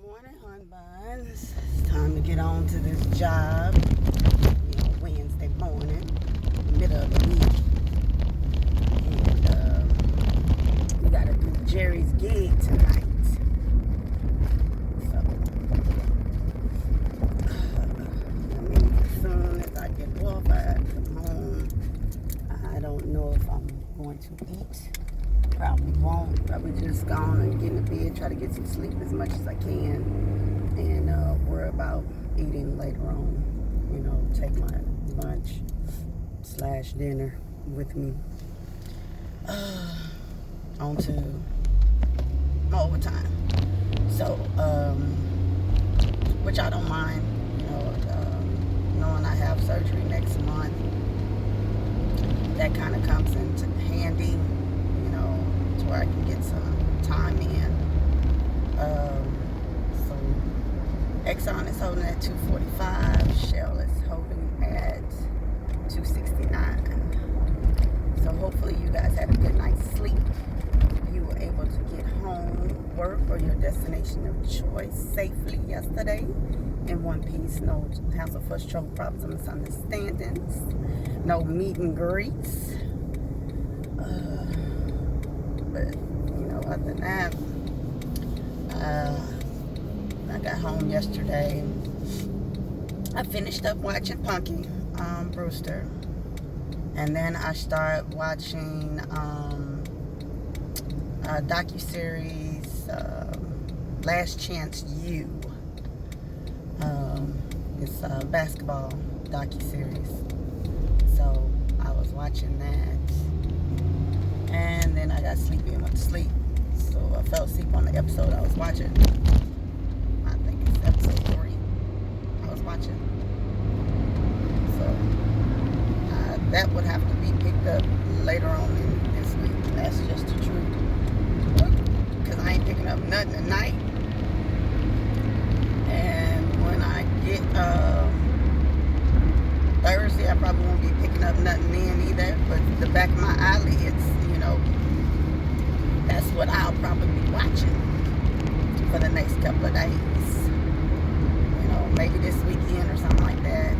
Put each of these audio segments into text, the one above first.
Morning, hon buns. It's time to get on to this job. Wednesday morning, middle of the week, and we gotta do Jerry's gig tonight. So, as soon as I get off, I come home. I don't know if I'm going to eat. Probably won't. Probably just go on and get in the bed, try to get some sleep as much as I can, and worry about eating later on. Take my lunch / dinner with me. On to my overtime. So, which I don't mind. Knowing I have surgery next month, that kind of comes into handy. To where I can get some time in. So Exxon is holding at 245. Shell is holding at 269. So hopefully you guys had a good night's sleep. You were able to get home, work, or your destination of choice safely yesterday in one piece. No hassle, fuss, trouble, problems, or misunderstandings. No meet and greets. But, other than that, I got home yesterday. I finished up watching Punky Brewster. And then I started watching a docuseries, Last Chance U. It's a basketball docuseries. So I was watching that. And then I got sleepy and went to sleep. So I fell asleep on the episode I was watching. I think it's episode 3 I was watching. So that would have to be picked up later on in this week. That's just the truth. Because I ain't picking up nothing tonight. And when I get Thursday, I probably won't be picking up nothing then either. But the back of my eyelids, that's what I'll probably be watching for the next couple of days. Maybe this weekend or something like that.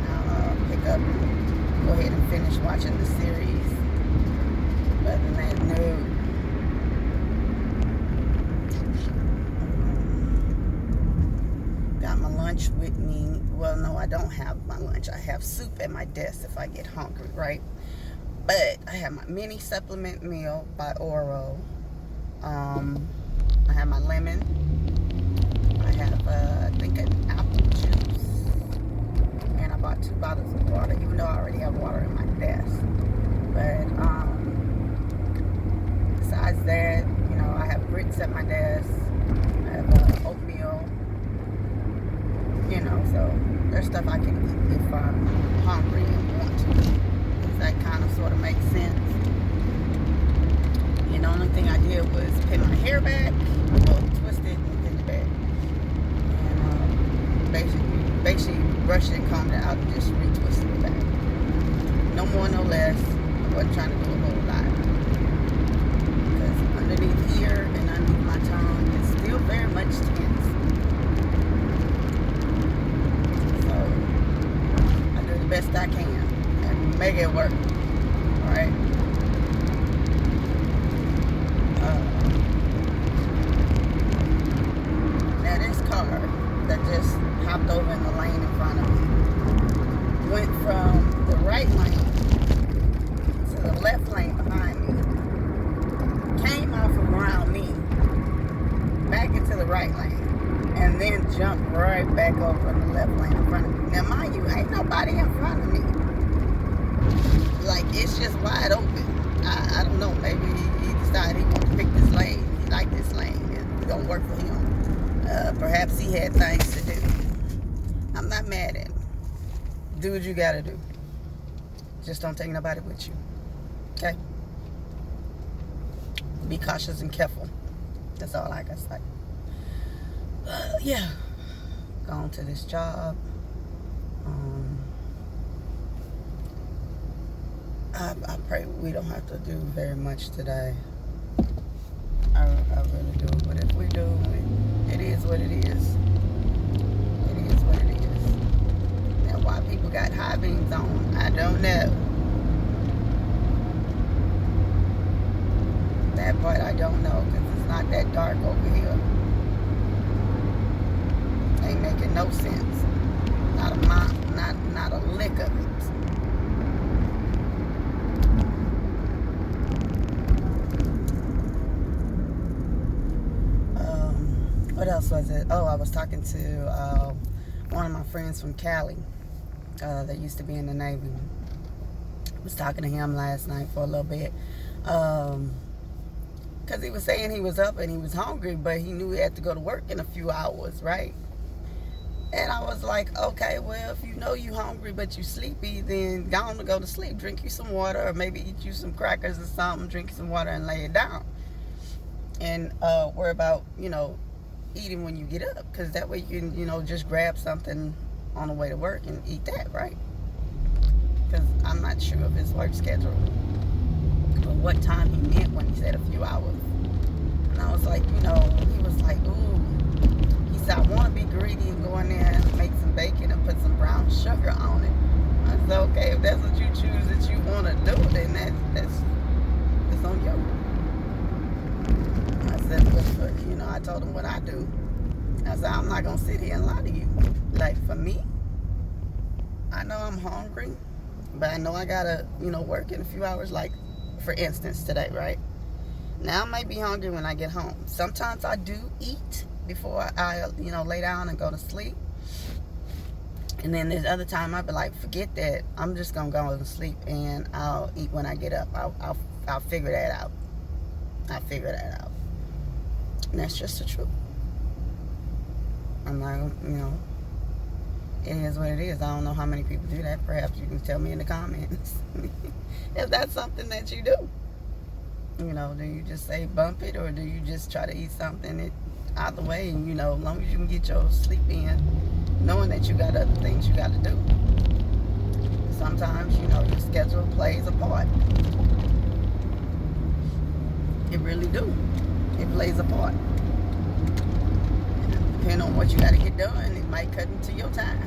I'll pick up and go ahead and finish watching the series. Other than that, no. Got my lunch with me. Well, no, I don't have my lunch. I have soup at my desk if I get hungry, right? But I have my mini supplement meal by Oro. I have my lemon. I have, I think, an apple juice. And I bought 2 bottles of water, even though I already have water in my desk. But besides that, I have grits at my desk. I have oatmeal. So there's stuff I can eat if I'm hungry and want to. That kind of sort of makes sense. And the only thing I did was pin my hair back, twist it and pin it back. And basically brushed it and combed it out and just retwisted it back. No more, no less. I wasn't trying to do a whole lot. Because underneath here and underneath my tongue, it's still very much tense. So I do the best I can. Make it work. Alright? Now this car that just hopped over in the lane in front of me went from the right lane to the left lane behind me, came off around me, back into the right lane, and then jumped right back over in the left lane in front of me. Now mind you, ain't nobody in front of me. Like, it's just wide open. I don't know. Maybe he decided he wanted to pick this lane. He liked this lane. It don't work for him. Perhaps he had things to do. I'm not mad at him. Do what you gotta do. Just don't take nobody with you. Okay? Be cautious and careful. That's all I can say. Yeah. Gone to this job. I pray we don't have to do very much today. I really do. But if we do, what it is. It is what it is. Now, why people got high beams on, I don't know. That part I don't know, because it's not that dark over here. Ain't making no sense. Not a lick of it. What else was it? Oh, I was talking to one of my friends from Cali that used to be in the Navy. I was talking to him last night for a little bit. Because he was saying he was up and he was hungry, but he knew he had to go to work in a few hours, right? And I was like, okay, well, if you know you're hungry but you sleepy, then go on to go to sleep. Drink you some water, or maybe eat you some crackers or something, drink some water and lay it down. And worry about, eating when you get up, because that way you can, just grab something on the way to work and eat that, right? Because I'm not sure of his work schedule or what time he meant when he said a few hours. And I was like, he was like, ooh. He said, I want to be greedy and go in there and make some bacon and put some brown sugar on it. I said, okay, if that's what you choose that you want to do, then that's on you. I said, but I told him what I do. I said, I'm not going to sit here and lie to you. Like, for me, I know I'm hungry, but I know I got to, work in a few hours. Like, for instance, today, right? Now I might be hungry when I get home. Sometimes I do eat before I lay down and go to sleep. And then there's other time I'll be like, forget that. I'm just going to go to sleep and I'll eat when I get up. I'll figure that out. I'll figure that out. And that's just the truth. I'm not, it is what it is. I don't know how many people do that. Perhaps you can tell me in the comments if that's something that you do. Do you just say bump it, or do you just try to eat something out the way, and as long as you can get your sleep in, knowing that you got other things you got to do. Sometimes, your schedule plays a part. It really do. It plays a part. Depending on what you got to get done, it might cut into your time.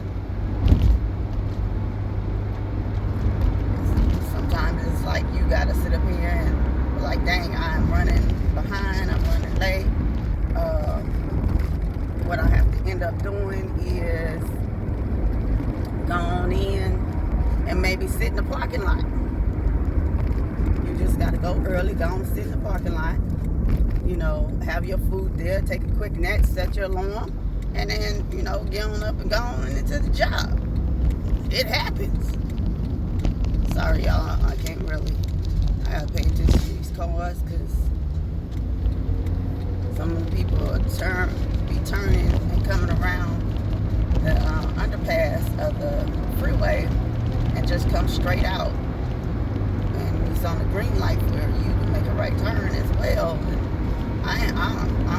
Sometimes it's like you got to sit up here and be like, dang, I'm running behind, I'm running late. What I have to end up doing is going in and maybe sit in the parking lot. You just got to go early, go and sit in the parking lot. Have your food there, take a quick nap, set your alarm, and then, get on up and go on into the job. It happens. Sorry, y'all, I can't really. I gotta pay attention to these cars, because some of the people be turning and coming around the underpass of the freeway and just come straight out. And it's on the green light where you can make a right turn as well. And I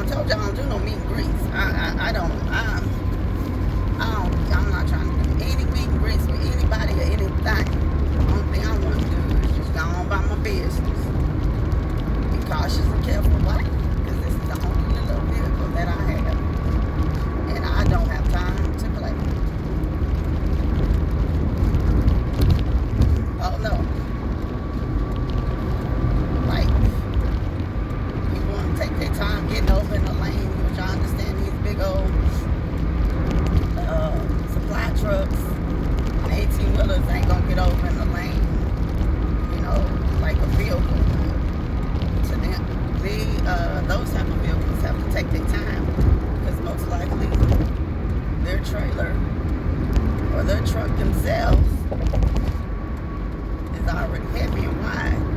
told you I don't do no meet and greets. I'm not trying to do any meet and greets with anybody or anything. The only thing I want to do is just go on by my business. Be cautious and careful. Why? Because this is the only little vehicle that I have. And I don't have time to play. Oh no. Take their time getting over in the lane, which I understand these big old supply trucks and 18-wheelers ain't gonna get over in the lane, like a vehicle would. To them, those type of vehicles have to take their time, because most likely their trailer or their truck themselves is already heavy and wide.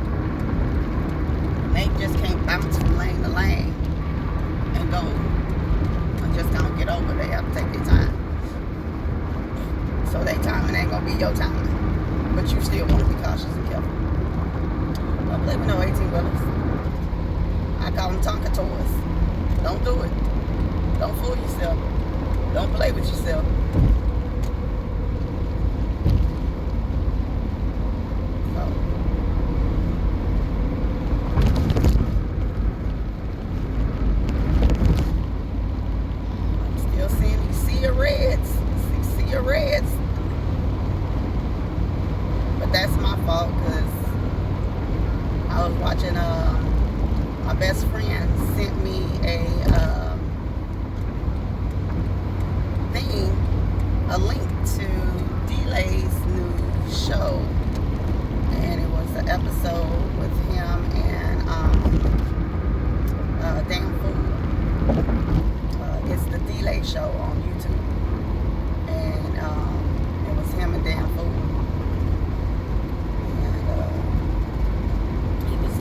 They just can't bounce from lane to lane and go and just don't get over. They have to take their time. So their timing ain't gonna be your timing. But you still want to be cautious and careful. Don't play with no 18-wheelers. I call them Tonka toys. Don't do it. Don't fool yourself. Don't play with yourself. Show on YouTube, and it was him and Dan Fool, and he was,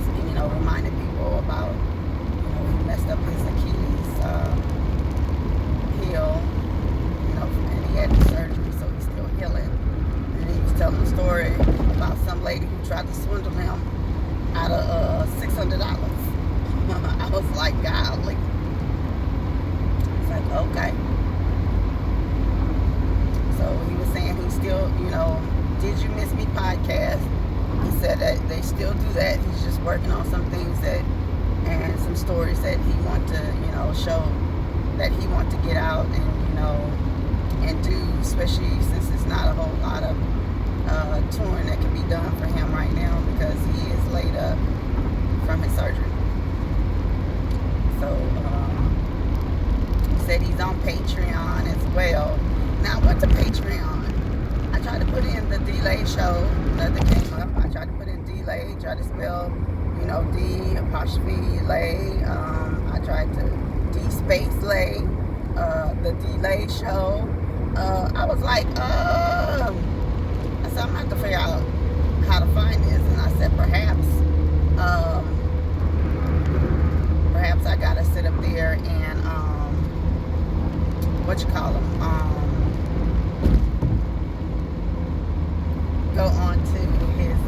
reminding people about, he messed up his Achilles heel, and he had the surgery, so he's still healing. And he was telling a story about some lady who tried to swindle him out of $600. I was like, golly. It's like, okay. So he was saying he still, Did You Miss Me podcast. He said that they still do that. He's just working on some things and some stories that he want to, show, that he want to get out and do, especially since it's not a whole lot of touring that can be done for him right now because he is laid up from his surgery. So he said he's on Patreon as well. Now, what's a Patreon? I tried to put in the delay show, nothing came up. I tried to put in delay, tried to spell, D''lay. I tried to D-space-lay, the delay show. I was like, I said, I'm going to have to figure out how to find this. And I said, perhaps I got to sit up there and, go on to his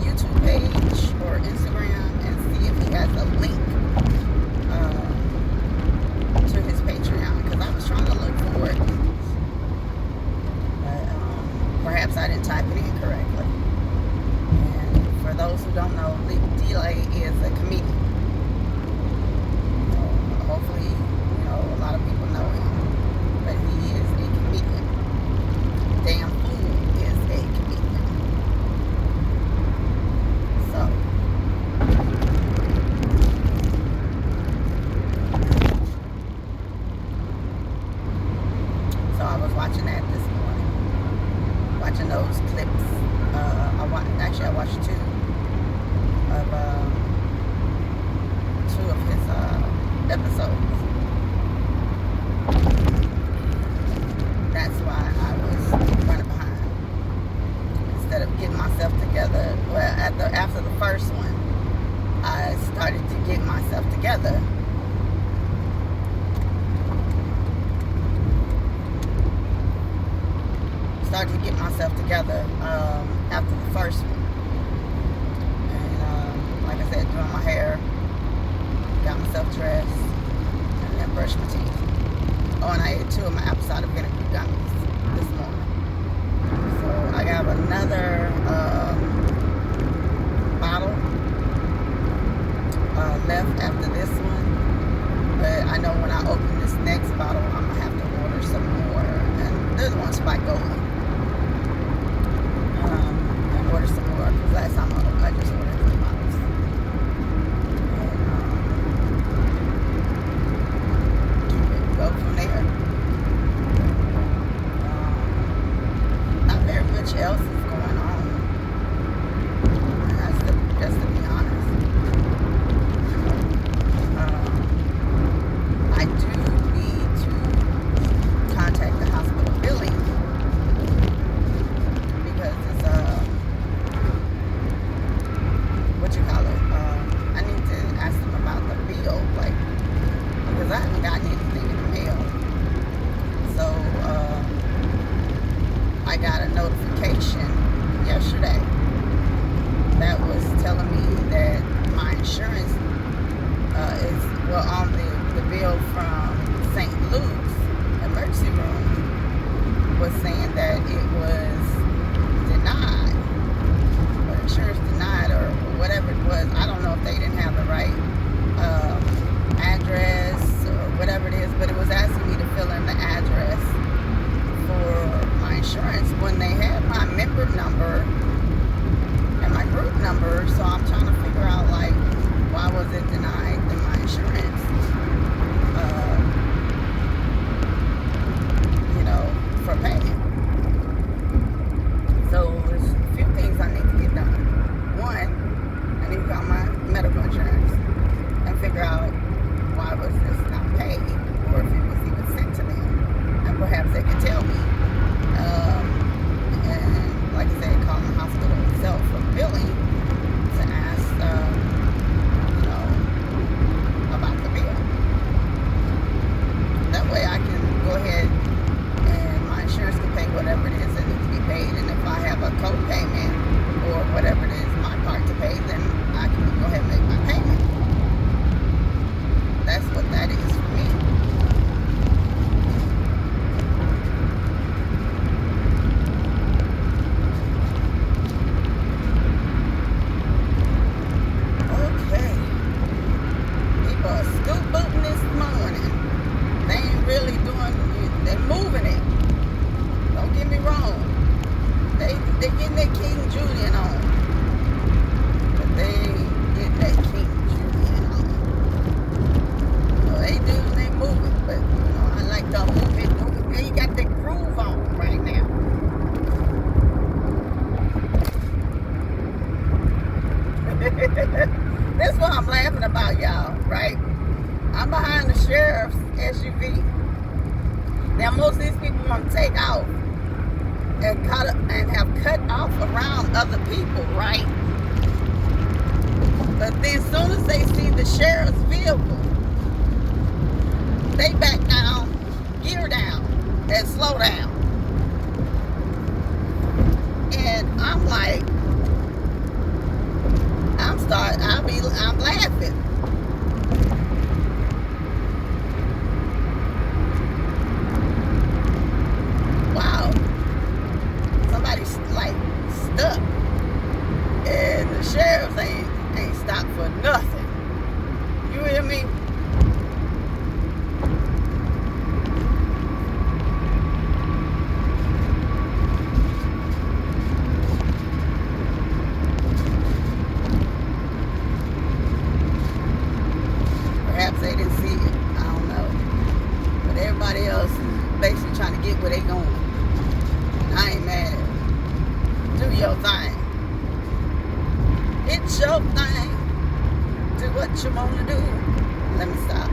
YouTube page or Instagram and see if he has a link to his Patreon, because I was trying to look for it, but perhaps I didn't type it in correctly. And for those who don't know, D''lay is a comedian. Hopefully, a lot of people know him, but he is a comedian. Dan Fool is a comedian. So I was watching that this morning, watching those clips. I watched two of his episodes. That's why I was running behind. Instead of getting myself together, after the first one, I started to get myself together. After the first one. And like I said, doing my hair, got myself dressed, and then brushed my teeth. Oh, and I ate 2 of my apple cider vinegar gummies this morning. So I have another bottle left after this one. But I know when I open this next bottle, I'm going to have to order some more. And there's one Spike Goldie. And order some more, because last time I just ordered 3 bottles. And go from there. Not very much else is going on. Just to be honest. I do need to contact the hospital billing, because it's I need to ask them about the bill, because I haven't gotten anything in the mail. So I got a notification yesterday that was telling me that my insurance is on the bill from St. Luke's emergency room was saying that it was denied, or insurance denied, or whatever it was. I don't know if they didn't have the right address or whatever it is, but it was asking me to fill in the address for my insurance when they had my member number and my group number. So I'm trying to figure out, why was it denied in my insurance? For paying. morning. They ain't really doing, they're moving it. Don't get me wrong. They getting their King Julian on. But they ain't getting that King Julian on. They do, they moving. But, I like to move it. And you got the groove on right now. That's what I'm laughing about, y'all, right? I'm behind the sheriff's SUV. Now, most of these people want to take off and have cut off around other people, right? But then as soon as they see the sheriff's vehicle, they back down, gear down, and slow down. And I'm like, I'm laughing. Wow. Somebody's like stuck. And the sheriffs ain't stopped for nothing. You hear me? Perhaps they didn't see it. I don't know. But everybody else is basically trying to get where they going. And I ain't mad at it. Do your thing. It's your thing. Do what you want to do. Let me stop.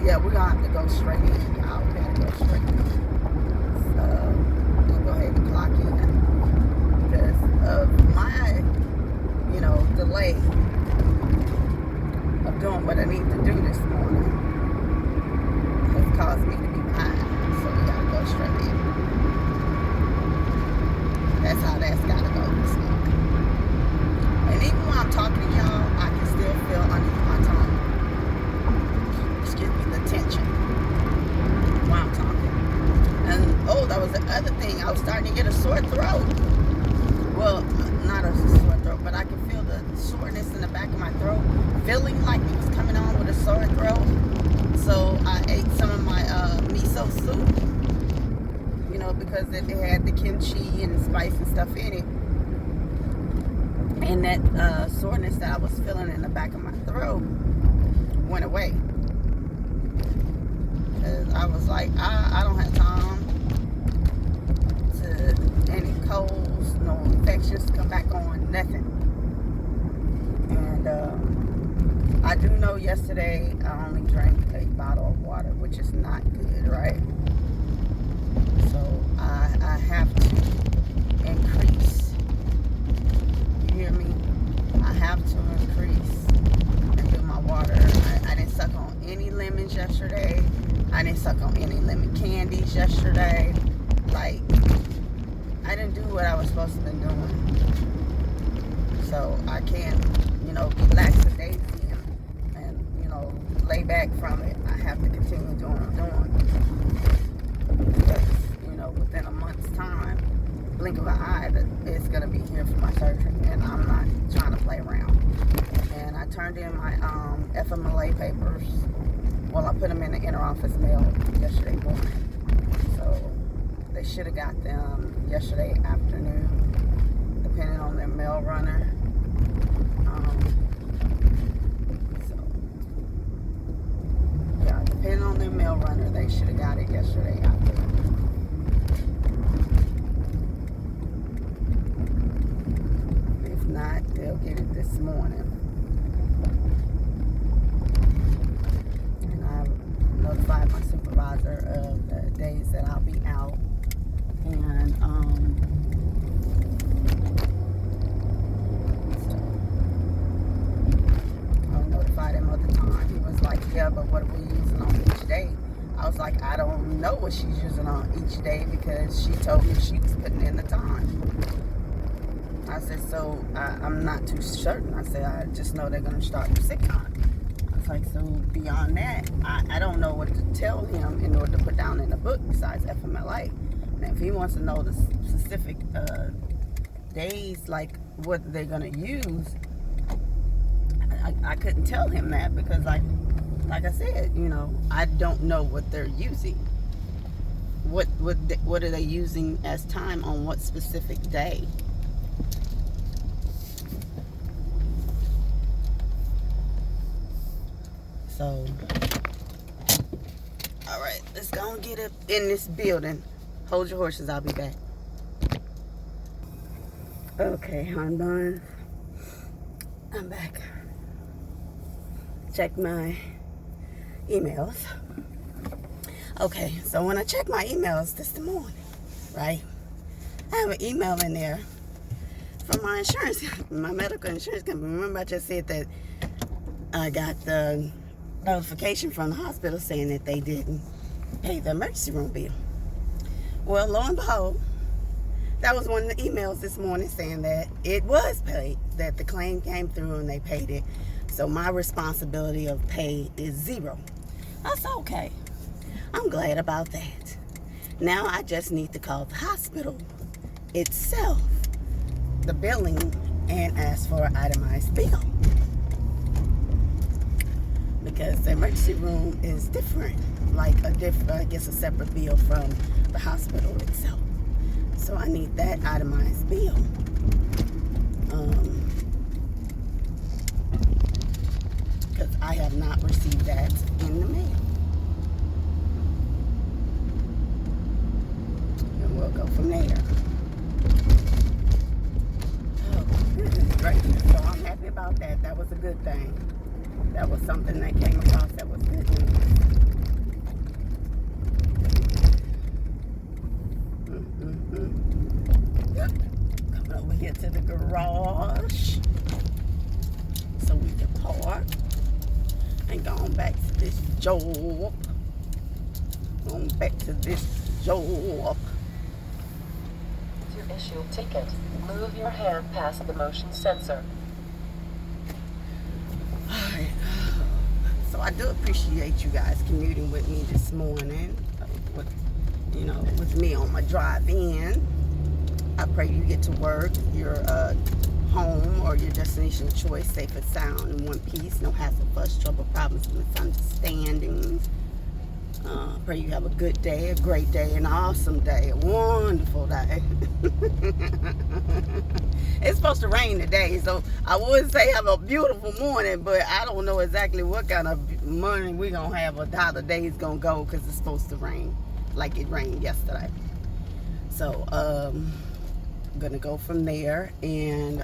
Yeah, we're going to have to go straight in, y'all. We got to go straight in. So, I'll go ahead and clock in. Because of my, delay of doing what I need to do this morning has caused me to be behind. So we gotta go straight in. That's how that's gotta go this morning. And even while I'm talking to y'all, I can still feel underneath my tongue. Excuse me, the tension while I'm talking. And that was the other thing. I was starting to get a sore throat. Well, not a sore throat, but I can feel the soreness in the back of my throat, feeling like it was coming on with a sore throat. So I ate some of my miso soup, because it had the kimchi and the spice and stuff in it. And that soreness that I was feeling in the back of my throat went away. Because I was like, I don't have time to any colds, no infections to come back on, nothing. And I do know yesterday I only drank a bottle of water, which is not good, right? So I have to increase. You hear me? I have to increase and do my water. I didn't suck on any lemons yesterday. I didn't suck on any lemon candies yesterday. Like, I didn't do what I was supposed to be doing. So I can't, be lackadaisy and lay back from it. I have to continue doing what I'm doing. Because, within a month's time, blink of an eye, that it's going to be here for my surgery. And I'm not trying to play around. And I turned in my FMLA papers. Well, I put them in the inner office mail yesterday morning. So they should have got them yesterday afternoon, depending on their mail runner. Depending on their mail runner, they should have got it yesterday afternoon. If not, they'll get it this morning. And I've notified my supervisor of the days that I'll be out. And I notified him of the time. He was like, yeah, but what are we using on each day? I was like, I don't know what she's using on each day because she told me she was putting in the time. I said, so I'm not too certain. I said, I just know they're going to start with sick time. I was like, so beyond that, I don't know what to tell him in order to put down in the book besides FMLA. And if he wants to know the specific days, like what they're gonna use, I couldn't tell him that because like I said, I don't know what they're using. What are they using as time on what specific day? So, all right, let's go and get up in this building. Hold your horses, I'll be back. Okay, I'm done. I'm back. Check my emails. Okay, so when I check my emails this morning, right, I have an email in there from my insurance, my medical insurance company. Remember I just said that I got the notification from the hospital saying that they didn't pay the emergency room bill. Well, lo and behold, that was one of the emails this morning saying that it was paid, that the claim came through and they paid it. So my responsibility of pay is zero. That's okay. I'm glad about that. Now I just need to call the hospital itself, the billing, and ask for an itemized bill. Because the emergency room is different, like I guess a separate bill from the hospital itself. So I need that itemized bill. Because I have not received that in the mail. And we'll go from there. Oh, goodness gracious. So I'm happy about that. That was a good thing. That was something that came across that was good news. Yep. Coming over here to the garage so we can park and going back to this job. Going back to this job. To issue a ticket, move your hand past the motion sensor. Alright. So I do appreciate you guys commuting with me this morning. With me on my drive in. I pray you get to work, your home, or your destination of choice safe and sound in one piece. No hassle, fuss, trouble, problems, misunderstandings. Pray you have a good day, a great day, an awesome day, a wonderful day. It's supposed to rain today, so I would say have a beautiful morning, but I don't know exactly what kind of morning we're going to have or how the day is going to go because it's supposed to rain like it rained yesterday. So, I'm going to go from there and,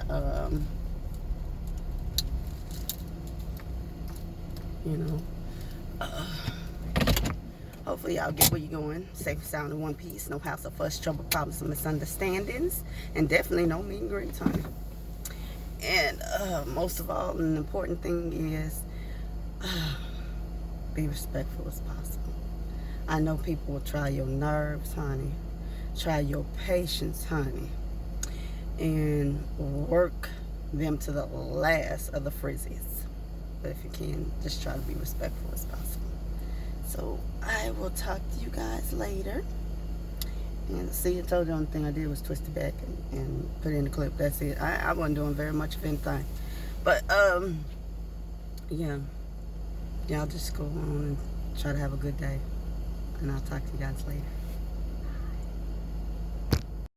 hopefully y'all get where you're going. Safe and sound in one piece. No hassle, fuss, trouble, problems, and misunderstandings. And definitely no mean greens, honey. And most of all, an important thing is be respectful as possible. I know people will try your nerves, honey. Try your patience, honey. And work them to the last of the frizzies. But if you can, just try to be respectful as possible. So I will talk to you guys later. And see, I told you the only thing I did was twist it back and put in the clip. That's it. I wasn't doing very much of anything. But yeah. Y'all just go on and try to have a good day. And I'll talk to you guys later.